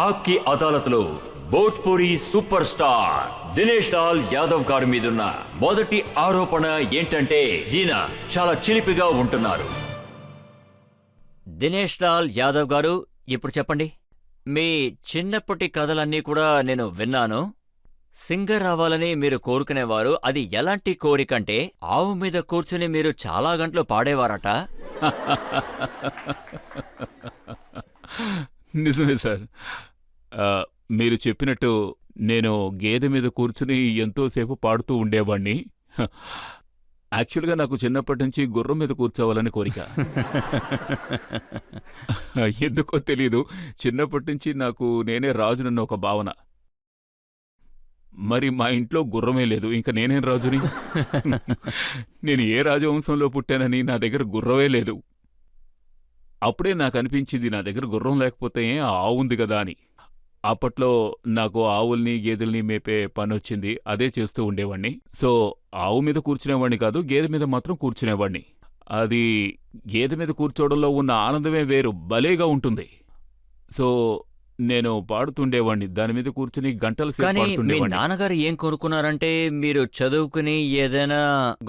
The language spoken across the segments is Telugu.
ఆప్కి అదాలత్లో భోజ్పురి సూపర్ స్టార్ దినేష్ లాల్ యాదవ్ గారి మీదున్న మొదటి ఆరోపణ ఏంటంటే ఈయన చాలా చిలిపిగా ఉంటున్నారు. దినేష్ లాల్ యాదవ్ గారు, ఇప్పుడు చెప్పండి, మీ చిన్నప్పటి కథలన్నీ కూడా నేను విన్నాను. సింగర్ అవ్వాలని మీరు కోరుకునేవారు. అది ఎలాంటి కోరికంటే ఆవు మీద కూర్చుని మీరు చాలా గంటలు పాడేవారట. నిజమే సార్. మీరు చెప్పినట్టు నేను గేదె మీద కూర్చుని ఎంతోసేపు పాడుతూ ఉండేవాణ్ణి. యాక్చువల్గా నాకు చిన్నప్పటి నుంచి గుర్రం మీద కూర్చోవాలని కోరిక. ఎందుకో తెలీదు, చిన్నప్పటి నుంచి నాకు నేనే రాజునన్న ఒక భావన. మరి మా ఇంట్లో గుర్రమే లేదు, ఇంకా నేనేం రాజుని? నేను ఏ రాజవంశంలో పుట్టానని నా దగ్గర గుర్రమే లేదు. అప్పుడే నాకు అనిపించింది, నా దగ్గర గుర్రం లేకపోతే ఆవు ఉంది కదా అని. అప్పట్లో నాకు ఆవుల్ని గేదెల్ని మేపే పని వచ్చింది, అదే చేస్తూ ఉండేవాణ్ణి. సో ఆవు మీద కూర్చునేవాణ్ణి కాదు, గేదె మీద మాత్రం కూర్చునేవాణ్ణి. అది గేదె మీద కూర్చోవడంలో ఉన్న ఆనందమే వేరు, భలేగా ఉంటుంది. సో నేను పాడుతుండేవాణ్ణి, దాని మీద కూర్చుని గంటల సేపు కానీ మీ పాడుతుండేవాణ్ణి. నాన్నగారు ఏం కోరుకున్నారంటే మీరు చదువుకుని ఏదైనా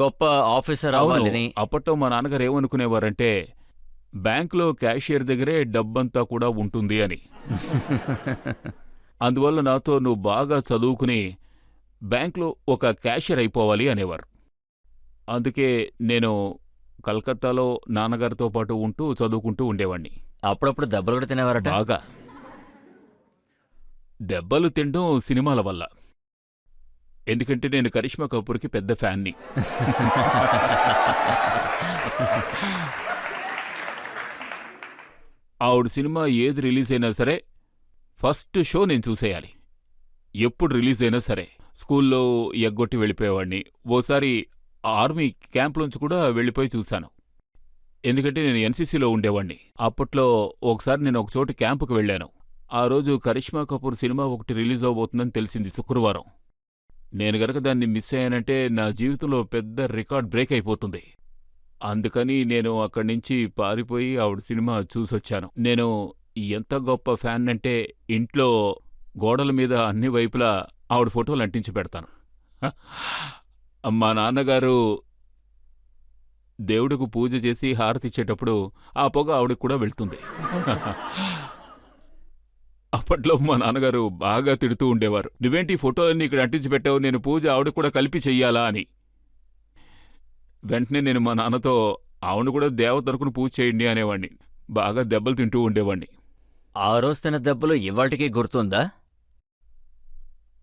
గొప్ప ఆఫీసర్ అవును, అవ్వాలని. అప్పట్లో మా నాన్నగారు ఏమనుకునేవారంటే బ్యాంకులో క్యాషియర్ దగ్గరే డబ్బంతా కూడా ఉంటుంది అని. అందువల్ల నాతో నువ్వు బాగా చదువుకుని బ్యాంకులో ఒక క్యాషియర్ అయిపోవాలి అనేవారు. అందుకే నేను కలకత్తాలో నాన్నగారితో పాటు ఉంటూ చదువుకుంటూ ఉండేవాణ్ణి. అప్పుడప్పుడు దెబ్బలు కూడా తినేవారట. బాగా దెబ్బలు తినడం సినిమాల వల్ల. ఎందుకంటే నేను కరిష్మా కపూర్కి పెద్ద ఫ్యాన్ని. ఆవిడ సినిమా ఏది రిలీజ్ అయినా సరే ఫస్ట్ షో నేను చూసేయాలి. ఎప్పుడు రిలీజ్ అయినా సరే. స్కూల్లో ఎగ్గొట్టి వెళ్ళిపోయేవాడిని. ఓసారి ఆర్మీ క్యాంప్లోంచి కూడా వెళ్ళిపోయి చూశాను. ఎందుకంటే నేను ఎన్సీసీలో ఉండేవాడిని. అప్పట్లో ఒకసారి నేను ఒక చోటు క్యాంపుకు వెళ్ళాను. ఆ రోజు కరిష్మా కపూర్ సినిమా ఒకటి రిలీజ్ అవబోతుందని తెలిసింది, శుక్రవారం. నేను గనక దాన్ని మిస్ అయ్యానంటే నా జీవితంలో పెద్ద రికార్డ్ బ్రేక్ అయిపోతుంది. అందుకని నేను అక్కడి నుంచి పారిపోయి ఆవిడ సినిమా చూసొచ్చాను. నేను ఎంత గొప్ప ఫ్యాన్ అంటే ఇంట్లో గోడల మీద అన్ని వైపులా ఆవిడ ఫోటోలు అంటించి పెడతాను. మా నాన్నగారు దేవుడికి పూజ చేసి హారతిచ్చేటప్పుడు ఆ పొగ ఆవిడకి కూడా వెళ్తుంది. అప్పట్లో మా నాన్నగారు బాగా తిడుతూ ఉండేవారు, నువ్వేంటి ఫోటోలన్నీ ఇక్కడ అంటించి పెట్టావు, నేను పూజ ఆవిడ కూడా కలిపి చెయ్యాలా అని. వెంటనే నేను మా నాన్నతో ఆవిడ కూడా దేవత అనుకుని పూజ చేయండి అనేవాణ్ణి. బాగా దెబ్బలు తింటూ ఉండేవాణ్ణి. ఆ రోజు తిన్న దెబ్బలు ఇవాళకి గుర్తుందా?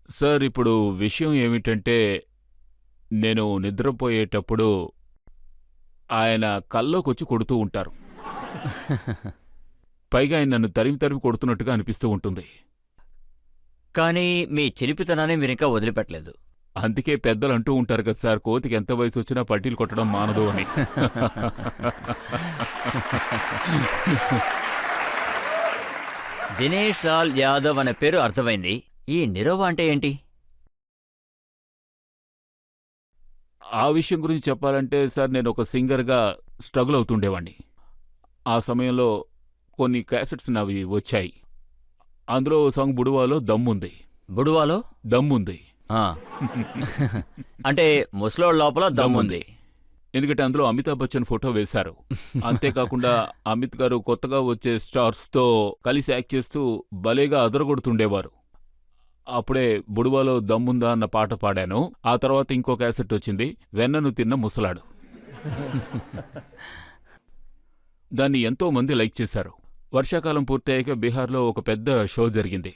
సార్, ఇప్పుడు విషయం ఏమిటంటే నేను నిద్రపోయేటప్పుడు ఆయన కల్లోకొచ్చి కొడుతూ ఉంటారు. పైగా ఆయన నన్ను తరిమి తరిమి కొడుతున్నట్టుగా అనిపిస్తూ ఉంటుంది. కానీ మీ చిలిపితనాన్ని మీరింకా వదిలిపెట్టలేదు. అందుకే పెద్దలు అంటూ ఉంటారు కదా సార్, కోతికి ఎంత వయసు వచ్చినా పట్టీలు కొట్టడం మానదు అని. దినేష్ లాల్ యాదవ్ అనే పేరు అర్థమైంది. ఈ నిరోవా అంటే ఏంటి? ఆ విషయం గురించి చెప్పాలంటే సార్, నేను ఒక సింగర్గా స్ట్రగుల్ అవుతుండేవాణ్ణి. ఆ సమయంలో కొన్ని క్యాసెట్స్ నావి వచ్చాయి. అందులో సాంగ్ బుడువాలో దమ్ముంది. బుడువాలో దమ్ముంది ఆ. అంటే ముసలోళ్ళ లోపల దమ్ముంది. ఎందుకంటే అందులో అమితాబ్ బచ్చన్ ఫోటో వేశారు. అంతేకాకుండా అమిత్ గారు కొత్తగా వచ్చే స్టార్స్తో కలిసి యాక్ట్ చేస్తూ భలేగా అదరగొడుతుండేవారు. అప్పుడే బుడువాలో దమ్ముందా అన్న పాట పాడాను. ఆ తర్వాత ఇంకో క్యాసెట్ వచ్చింది, వెన్నను తిన్న ముసలాడు. దాన్ని ఎంతో మంది లైక్ చేశారు. వర్షాకాలం పూర్తయ్యాక బీహార్లో ఒక పెద్ద షో జరిగింది.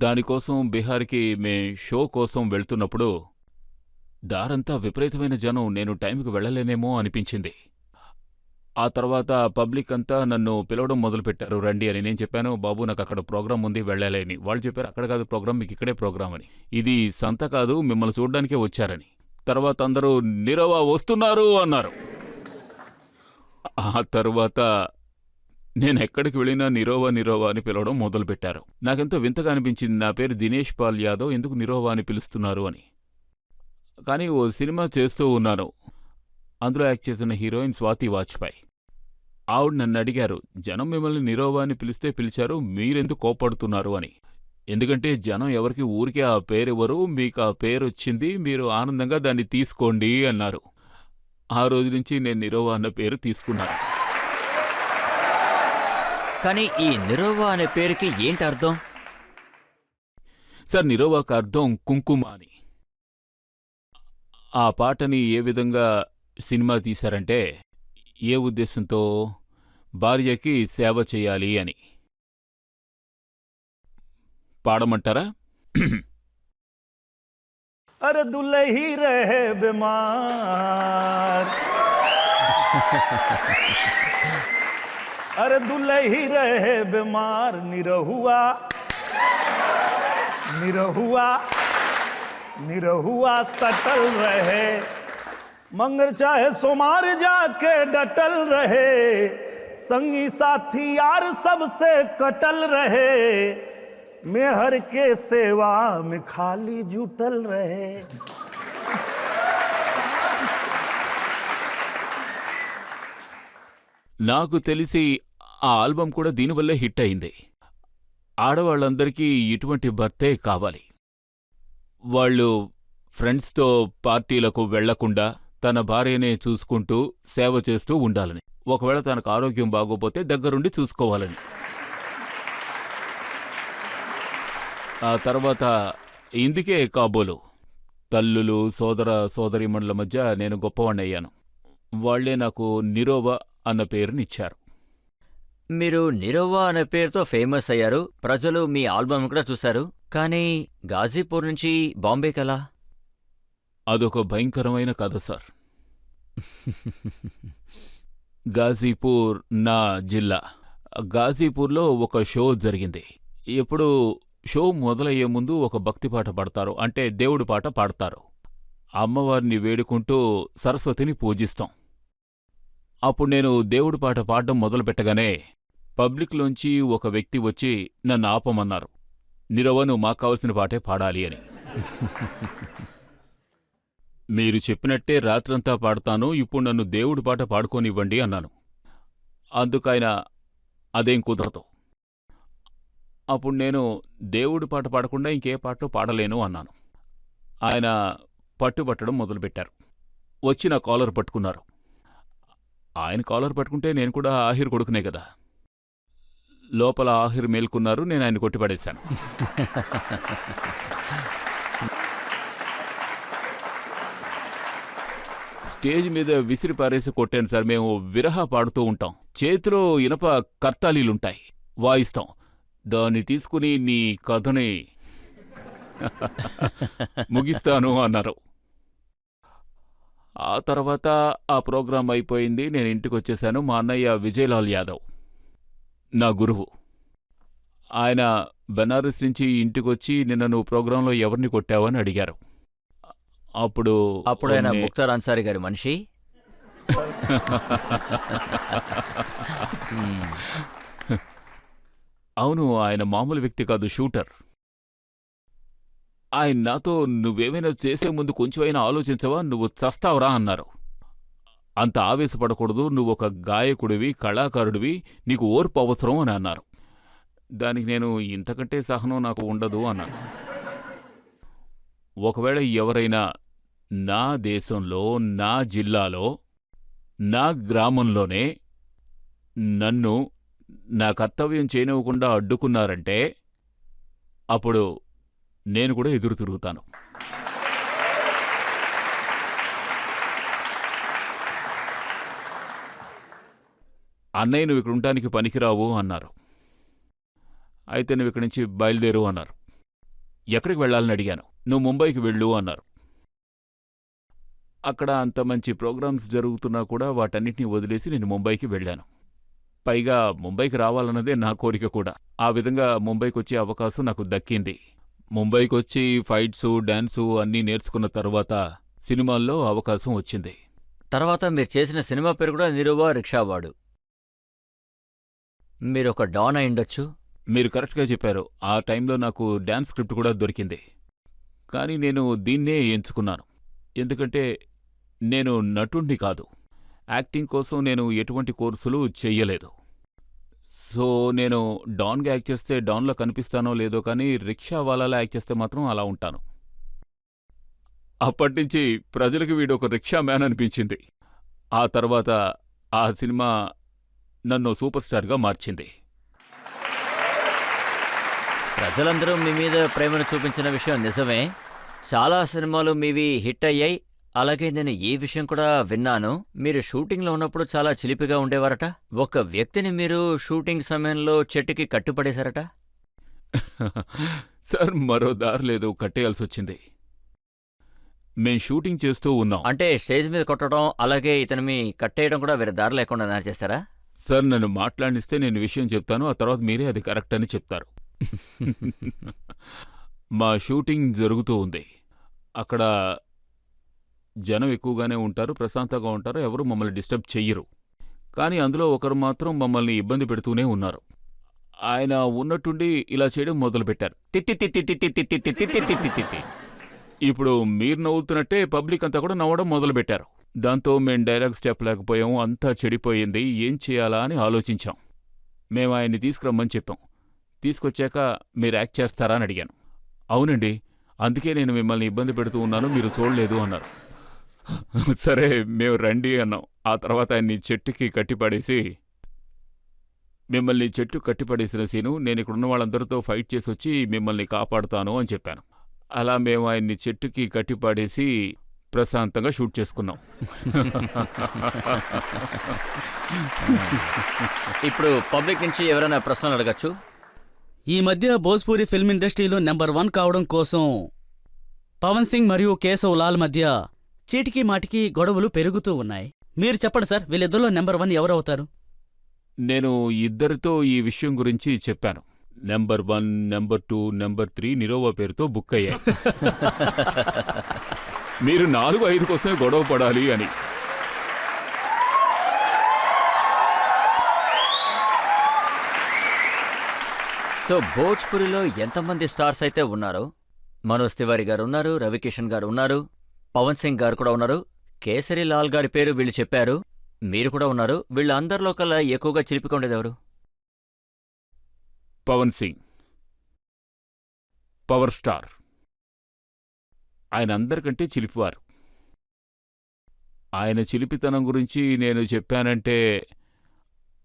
దానికోసం బీహార్కి షో కోసం వెళ్తున్నప్పుడు దారంతా విపరీతమైన జనం. నేను టైంకి వెళ్ళలేనేమో అనిపించింది. ఆ తర్వాత పబ్లిక్ అంతా నన్ను పిలవడం మొదలుపెట్టారు, రండి అని. నేను చెప్పాను, బాబు నాకు అక్కడ ప్రోగ్రాం ఉంది, వెళ్ళాలి అని. వాళ్ళు చెప్పారు, అక్కడ కాదు ప్రోగ్రాం, మీకు ఇక్కడే ప్రోగ్రాం అని. ఇది సంత కాదు, మిమ్మల్ని చూడ్డానికే వచ్చారని. తర్వాత అందరూ నిరోవా వస్తున్నారు అన్నారు. ఆ తరువాత నేను ఎక్కడికి వెళ్ళినా నిరోవా నిరోవా అని పిలవడం మొదలుపెట్టారు. నాకెంతో వింతగా అనిపించింది, నా పేరు దినేష్ పాల్ యాదవ్, ఎందుకు నిరోవా అని పిలుస్తున్నారు అని. కానీ ఓ సినిమా చేస్తూ ఉన్నాను. అందులో యాక్ట్ చేసిన హీరోయిన్ స్వాతి వాజ్పేయి. ఆవిడ నన్నడిగారు, జనం మిమ్మల్ని నిరోవా అని పిలిస్తే పిలిచారు, మీరెందుకు కోప్పడుతున్నారు అని. ఎందుకంటే జనం ఎవరికి ఊరికే ఆ పేరివ్వరు, మీకు ఆ పేరొచ్చింది, మీరు ఆనందంగా దాన్ని తీసుకోండి అన్నారు. ఆ రోజు నుంచి నేను నిరోవా అన్న పేరు తీసుకున్నాను. కానీ ఈ నిరోవా అనే పేరుకి ఏంటి అర్థం? సార్, నిరోవాకు అర్థం కుంకుమ అని. ఆ పాటని ఏ విధంగా సినిమా తీశారంటే, ఏ ఉద్దేశంతో, భార్యకి సేవ చెయ్యాలి అని. పాడమంటారా? अरे दुल्ही रहे बीमार, अरे दुल्ही रहे बीमार, निरहुआ निरहुआ निरहुआ सटल रहे, मंगर चाहे सोमार जाके डटल रहे, संगी साथी यार सबसे कटल रहे, मेहर के सेवा में खाली जुटल रहे। నాకు తెలిసి ఆ ఆల్బం కూడా దీనివల్లే హిట్ అయింది. ఆడవాళ్ళందరికీ ఇటువంటి భర్తే కావాలి. వాళ్ళు ఫ్రెండ్స్తో పార్టీలకు వెళ్లకుండా తన భార్యనే చూసుకుంటూ సేవ చేస్తూ ఉండాలని, ఒకవేళ తనకు ఆరోగ్యం బాగోపోతే దగ్గరుండి చూసుకోవాలని. ఆ తర్వాత ఇందుకే కాబోలు తల్లులు, సోదర సోదరీమణుల మధ్య నేను గొప్పవాణ్ణయ్యాను. వాళ్లే నాకు నిరోవా అన్న పేరునిచ్చారు. మీరు నిరోవా అనే పేరుతో ఫేమస్ అయ్యారు, ప్రజలు మీ ఆల్బమ్ కూడా చూశారు. కానీ గాజీపూర్ నుంచి బాంబేకెలా? అదొక భయంకరమైన కథ సార్. గాజీపూర్ నా జిల్లా. గాజీపూర్లో ఒక షో జరిగింది. ఎప్పుడు షో మొదలయ్యే ముందు ఒక భక్తి పాట పాడతారు, అంటే దేవుడి పాట పాడతారు. అమ్మవారిని వేడుకుంటూ సరస్వతిని పూజిస్తాం. అప్పుడు నేను దేవుడి పాట పాడడం మొదలుపెట్టగానే పబ్లిక్లోంచి ఒక వ్యక్తి వచ్చి నన్ను ఆపమన్నారు. నిరోవా, నువ్వు మాకు కావలసిన పాటే పాడాలి అని. మీరు చెప్పినట్టే రాత్రంతా పాడతాను, ఇప్పుడు నన్ను దేవుడి పాట పాడుకోనివ్వండి అన్నాను. అందుకైన అదేం కుదరదు, అప్పుడు నేను దేవుడి పాట పాడకుండా ఇంకే పాటో పాడలేను అన్నాను. ఆయన పట్టుబట్టడం మొదలుపెట్టారు. వచ్చి నా కాలర్ పట్టుకున్నారు. ఆయన కాలర్ పట్టుకుంటే నేను కూడా ఆహిర్ కొడుకునే కదా. లోపల ఆహిర్ మేల్కున్నారు, నేను ఆయన కొట్టిపడేశాను. స్టేజ్ మీద విసిరి పారేసి కొట్టాను సార్. మేము విరహ పాడుతూ ఉంటాం, చేతిలో ఇనప కర్తాలీలుంటాయి, వాయిస్తాం. దాన్ని తీసుకుని నీ కథని ముగిస్తాను అన్నారు. ఆ తర్వాత ఆ ప్రోగ్రాం అయిపోయింది, నేను ఇంటికొచ్చేశాను. మా అన్నయ్య విజయలాల్ యాదవ్ నా గురువు. ఆయన బెనారస్ నుంచి ఇంటికొచ్చి, నిన్న నువ్వు ప్రోగ్రాంలో ఎవరిని కొట్టావని అడిగారు. అప్పుడు ఆయన ముక్తార్ అన్సారీ గారి మనిషి. అవును, ఆయన మామూలు వ్యక్తి కాదు, షూటర్. ఆయన నాతో, నువ్వేమైనా చేసే ముందు కొంచెమైనా ఆలోచించవా, నువ్వు చస్తావురా అన్నారు. అంత ఆవేశపడకూడదు, నువ్వొక గాయకుడివి, కళాకారుడివి, నీకు ఓర్పు అవసరం అని అన్నారు. దానికి నేను, ఇంతకంటే సహనం నాకు ఉండదు అన్నాను. ఒకవేళ ఎవరైనా నా దేశంలో, నా జిల్లాలో, నా గ్రామంలోనే నన్ను నా కర్తవ్యం చేయనివ్వకుండా అడ్డుకున్నారంటే అప్పుడు నేను కూడా ఎదురు తిరుగుతాను. అన్నయ్య, నువ్వు ఇక్కడ ఉండటానికి పనికిరావు అన్నారు. అయితే నువ్వు ఇక్కడి నుంచి బయలుదేరు అన్నారు. ఎక్కడికి వెళ్ళాలని అడిగాను. నువ్వు ముంబైకి వెళ్ళు అన్నారు. అక్కడ అంత మంచి ప్రోగ్రామ్స్ జరుగుతున్నా కూడా వాటన్నిటినీ వదిలేసి నేను ముంబైకి వెళ్ళాను. పైగా ముంబైకి రావాలన్నదే నా కోరిక కూడా. ఆ విధంగా ముంబైకి వచ్చే అవకాశం నాకు దక్కింది. ముంబైకి వచ్చి ఫైట్సు, డాన్సు అన్నీ నేర్చుకున్న తర్వాత సినిమాల్లో అవకాశం వచ్చింది. తర్వాత మీరు చేసిన సినిమా పేరు కూడా నిరోవా రిక్షావాడు. మీరొక డాన్ అయిండొచ్చు. మీరు కరెక్ట్గా చెప్పారు. ఆ టైంలో నాకు డాన్స్ స్క్రిప్ట్ కూడా దొరికింది. కానీ నేను దీన్నే ఎంచుకున్నాను. ఎందుకంటే నేను నటుణ్ణి కాదు, యాక్టింగ్ కోసం నేను ఎటువంటి కోర్సులు చెయ్యలేదు. సో నేను డాన్గా యాక్ట్ చేస్తే డాన్లో కనిపిస్తానో లేదో కానీ రిక్షా వాళ్ళలా యాక్ట్ చేస్తే మాత్రం అలా ఉంటాను. అప్పటినుంచి ప్రజలకు వీడొక రిక్షా మ్యాన్ అనిపించింది. ఆ తర్వాత ఆ సినిమా నన్ను సూపర్ స్టార్గా మార్చింది. ప్రజలందరూ మీ మీద ప్రేమను చూపించిన విషయం నిజమే. చాలా సినిమాలు మీవి హిట్ అయ్యాయి. అలాగే నేను ఈ విషయం కూడా విన్నాను, మీరు షూటింగ్లో ఉన్నప్పుడు చాలా చిలిపిగా ఉండేవారట. ఒక వ్యక్తిని మీరు షూటింగ్ సమయంలో చెట్టుకి కట్టుపడేశారట. సార్ మరో దారి లేదు, కట్టేయాల్సొచ్చింది. మేం షూటింగ్ చేస్తూ ఉన్నాం. అంటే స్టేజ్ మీద కొట్టడం, అలాగే ఇతని కట్టేయడం కూడా వేరే దారి లేకుండా చేస్తారా? సార్ నన్ను మాట్లాడిస్తే నేను విషయం చెప్తాను, ఆ తర్వాత మీరే అది కరెక్ట్ అని చెప్తారు. మా షూటింగ్ జరుగుతూ ఉంది. అక్కడ జనం ఎక్కువగానే ఉంటారు, ప్రశాంతంగా ఉంటారు, ఎవరు మమ్మల్ని డిస్టర్బ్ చెయ్యరు. కానీ అందులో ఒకరు మాత్రం మమ్మల్ని ఇబ్బంది పెడుతూనే ఉన్నారు. ఆయన ఉన్నట్టుండి ఇలా చేయడం మొదలుపెట్టారు. తిత్తి తిత్తి తిత్తి తిత్తి తిత్తి తిత్తి తిత్తి. ఇప్పుడు మీరు నవ్వుతున్నట్టే పబ్లిక్ అంతా కూడా నవ్వడం మొదలుపెట్టారు. దాంతో మేం డైలాగ్స్ చెప్పలేకపోయాము, అంతా చెడిపోయింది. ఏం చేయాలా అని ఆలోచించాం. మేము ఆయన్ని తీసుకురమ్మని చెప్పాం. తీసుకొచ్చాక మీరు యాక్ట్ చేస్తారా అని అడిగాను. అవునండి, అందుకే నేను మిమ్మల్ని ఇబ్బంది పెడుతూ ఉన్నాను, మీరు చూడలేదు అన్నారు. సరే మేము రండి అన్నాం. ఆ తర్వాత ఆయన్ని చెట్టుకి కట్టిపడేసి, మిమ్మల్ని చెట్టు కట్టిపడేసిన సీను నేను ఇక్కడున్న వాళ్ళందరితో ఫైట్ చేసి వచ్చి మిమ్మల్ని కాపాడుతాను అని చెప్పాను. అలా మేము ఆయన్ని చెట్టుకి కట్టిపడేసి ప్రశాంతంగా షూట్ చేసుకున్నాం. ఇప్పుడు పబ్లిక్ నుంచి ఎవరైనా ప్రశ్నలు అడగచ్చు. ఈ మధ్య భోజ్పూరి ఫిల్మ్ ఇండస్ట్రీలో నెంబర్ 1 కావడం కోసం పవన్ సింగ్ మరియు కేశవ్ లాల్ మధ్య చీటికి మాటికి గొడవలు పెరుగుతూ ఉన్నాయి. మీరు చెప్పండి సార్, వీళ్ళిద్దరిలో నెంబర్ 1 ఎవరవుతారు? నేను ఇద్దరితో ఈ విషయం గురించి చెప్పాను. నెంబర్ 1, నెంబర్ 2, నెంబర్ 3 నిరోవా పేరుతో బుక్ అయ్యాయి. మీరు 4-5 కోసమే గొడవ పడాలి అని. సో భోజ్పురిలో ఎంతమంది స్టార్స్ అయితే ఉన్నారో, మనోజ్ తివారీ గారు ఉన్నారు, రవికిషన్ గారు ఉన్నారు, పవన్ సింగ్ గారు కూడా ఉన్నారు, కేసరి లాల్ గారి పేరు వీళ్ళు చెప్పారు, మీరు కూడా ఉన్నారు. వీళ్ళందరిలో కల్లా ఎక్కువగా చిలిపికొండేదెవరు? Pawan Singh power star. ఆయన అందరికంటే చిలిపివారు. ఆయన చిలిపితనం గురించి నేను చెప్పానంటే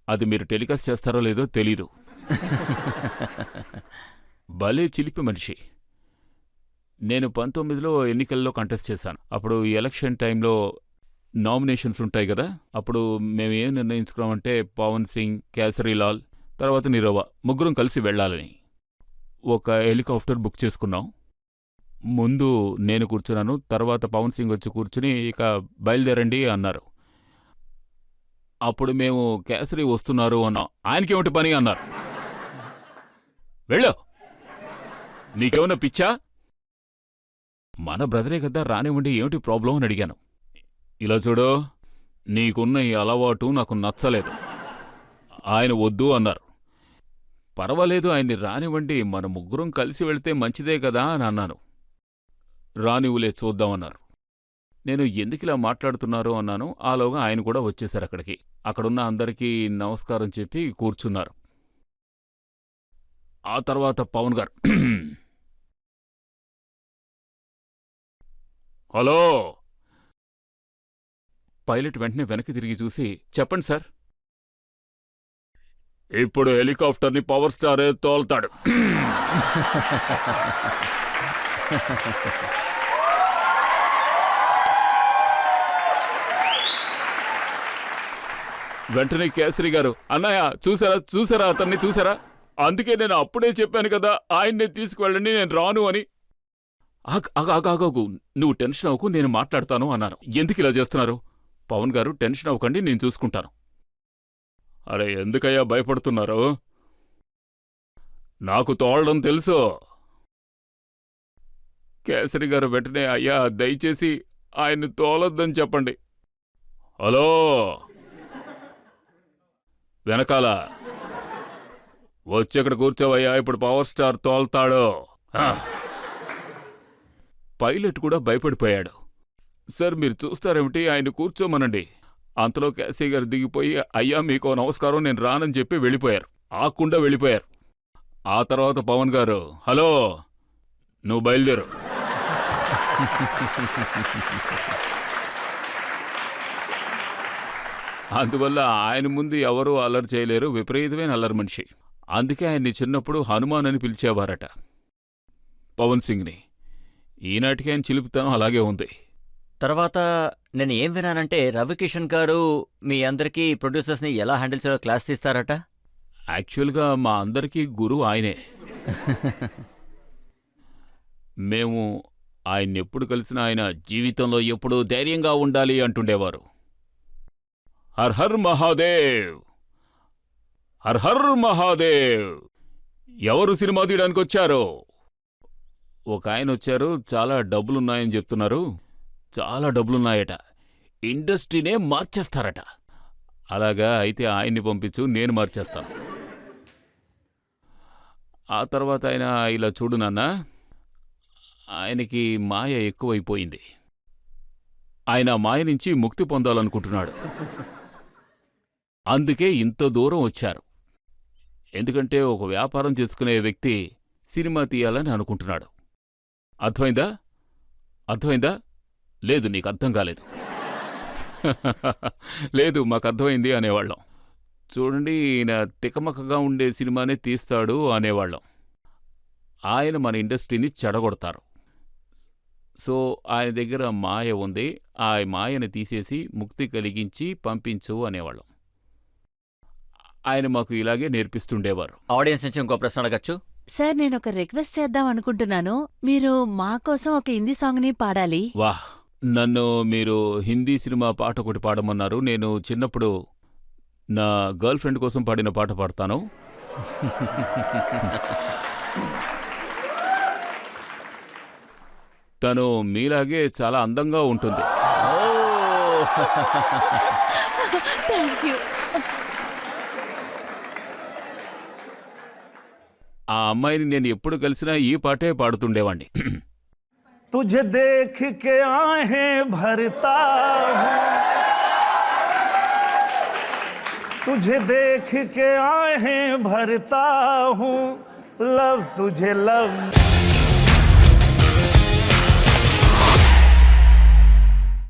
అది మీరు టెలికాస్ట్ చేస్తారో లేదో తెలీదు. భలే చిలిపి మనిషి. నేను 19లో ఎన్నికల్లో కంటెస్ట్ చేశాను. అప్పుడు ఎలక్షన్ టైంలో నామినేషన్స్ ఉంటాయి కదా, అప్పుడు మేమేం నిర్ణయించుకున్నామంటే పవన్ సింగ్, కేసరీలాల్, తర్వాత నిరోవా ముగ్గురం కలిసి వెళ్ళాలని ఒక హెలికాప్టర్ బుక్ చేసుకున్నాం. ముందు నేను కూర్చున్నాను, తర్వాత పవన్ సింగ్ వచ్చి కూర్చుని ఇక బయలుదేరండి అన్నారు. అప్పుడు మేము కేసరి వస్తున్నారు అన్నాం. ఆయనకేమిటి పని అన్నారు. వెళ్ళు, నీకేమన్నా పిచ్చా? మన బ్రదరే కదా, రానివ్వండి, ఏమిటి ప్రాబ్లం అని అడిగాను. ఇలా చూడు, నీకున్న ఈ అలవాటు నాకు నచ్చలేదు. ఆయన వద్దు అన్నారు. పర్వాలేదు, ఆయన్ని రానివ్వండి, మన ముగ్గురం కలిసి వెళితే మంచిదే కదా అని అన్నాను. రానివ్వులే, చూద్దామన్నారు. నేను ఎందుకిలా మాట్లాడుతున్నారు అన్నాను. ఆలోగా ఆయన కూడా వచ్చేశారు అక్కడికి. అక్కడున్న అందరికీ నమస్కారం చెప్పి కూర్చున్నారు. ఆ తర్వాత పవన్ గారు, హలో. పైలట్ వెంటనే వెనక్కి తిరిగి చూసి, చెప్పండి సార్. ఇప్పుడు హెలికాప్టర్ని పవర్ స్టారే తోల్తాడు. వెంటనే కేసరి గారు, అన్నయ్య చూసారా అతన్ని చూసారా? అందుకే నేను అప్పుడే చెప్పాను కదా ఆయన్నే తీసుకువెళ్ళండి, నేను రాను అని. ఆగాగాగు, నువ్వు టెన్షన్ అవ్వకు, నేను మాట్లాడతాను అన్నాను. ఎందుకు ఇలా చేస్తున్నారు? పవన్ గారు, టెన్షన్ అవ్వకండి, నేను చూసుకుంటాను. అరే ఎందుకయ్యా భయపడుతున్నారు? నాకు తోలడం తెలుసు. కేసరి గారు వెంటనే, అయ్యా దయచేసి ఆయన్ని తోలొద్దని చెప్పండి. హలో, వెనకాల వచ్చి అక్కడ కూర్చోవయ్యా, ఇప్పుడు పవర్ స్టార్ తోల్తాడు. పైలట్ కూడా భయపడిపోయాడు. సార్ మీరు చూస్తారేమిటి, ఆయన కూర్చోమనండి. అంతలో క్యాసీ గారు దిగిపోయి, అయ్యా మీకో నమస్కారం, నేను రానని చెప్పి వెళ్ళిపోయారు. ఆకుండా వెళ్ళిపోయారు. ఆ తర్వాత పవన్ గారు, హలో నువ్వు బయలుదేరు. అందువల్ల ఆయన ముందు ఎవరూ అల్లరి చేయలేరు, విపరీతమైన అల్లరి మనిషి. అందుకే ఆయన్ని చిన్నప్పుడు హనుమాన్ అని పిలిచేవారట పవన్ సింగ్ని. ఈనాటికి ఆయన చిలుపుతనం అలాగే ఉంది. తర్వాత నేను ఏం విన్నానంటే రవికిషన్ గారు మీ అందరికీ ప్రొడ్యూసర్స్ని ఎలా హ్యాండిల్ చేయాలో క్లాస్ తీస్తారట. యాక్చువల్గా మా అందరికీ గురువు ఆయనే. మేము ఆయన్నెప్పుడు కలిసినా ఆయన జీవితంలో ఎప్పుడూ ధైర్యంగా ఉండాలి అంటుండేవారు. హర్ హర్ మహాదేవ్, హర్ హర్ మహాదేవ్. ఎవరు సినిమా తీయడానికి వచ్చారు? ఒక ఆయన వచ్చారు, చాలా డబ్బులున్నాయని చెప్తున్నారు. చాలా డబ్బులున్నాయట, ఇండస్ట్రీనే మార్చేస్తారట. అలాగా, అయితే ఆయన్ని పంపించు, నేను మార్చేస్తాను. ఆ తర్వాత ఆయన, ఇలా చూడు నాన్న, ఆయనకి మాయ ఎక్కువైపోయింది. ఆయన మాయ నుంచి ముక్తి పొందాలనుకుంటున్నాడు. అందుకే ఇంత దూరం వచ్చారు. ఎందుకంటే ఒక వ్యాపారం చేసుకునే వ్యక్తి సినిమా తీయాలని అనుకుంటున్నాడు. అర్థమైందా? అర్థమైందా? లేదు, నీకు అర్థం కాలేదు. లేదు, మాకు అర్థమైంది అనేవాళ్ళం. చూడండి, ఈయన తికమకగా ఉండే సినిమానే తీస్తాడు అనేవాళ్ళం. ఆయన మన ఇండస్ట్రీని చెడగొడతారు. సో ఆయన దగ్గర మాయ ఉంది, ఆ మాయను తీసేసి ముక్తి కలిగించి పంపించు అనేవాళ్ళం. ఆయన మాకు ఇలాగే నేర్పిస్తుండేవారు. ఆడియన్స్ నుంచి ఇంకో ప్రశ్న అడగచ్చు. సార్, నేను ఒక రిక్వెస్ట్ చేద్దాం అనుకుంటున్నాను. మీరు మా కోసం ఒక హిందీ సాంగ్ని పాడాలి. వాహ్, నన్ను మీరు హిందీ సినిమా పాట ఒకటి పాడమన్నారు. నేను చిన్నప్పుడు నా గర్ల్ ఫ్రెండ్ కోసం పాడిన పాట పాడతాను. తను మీలాగే చాలా అందంగా ఉంటుంది. Thank you. ఆ అమ్మాయిని నేను ఎప్పుడు కలిసినా ఈ పాటే పాడుతుండేవాణ్ణి. तुझे देख के आहें भरता हूँ, तुझे देख के आहें भरता हूँ, लव तुझे लव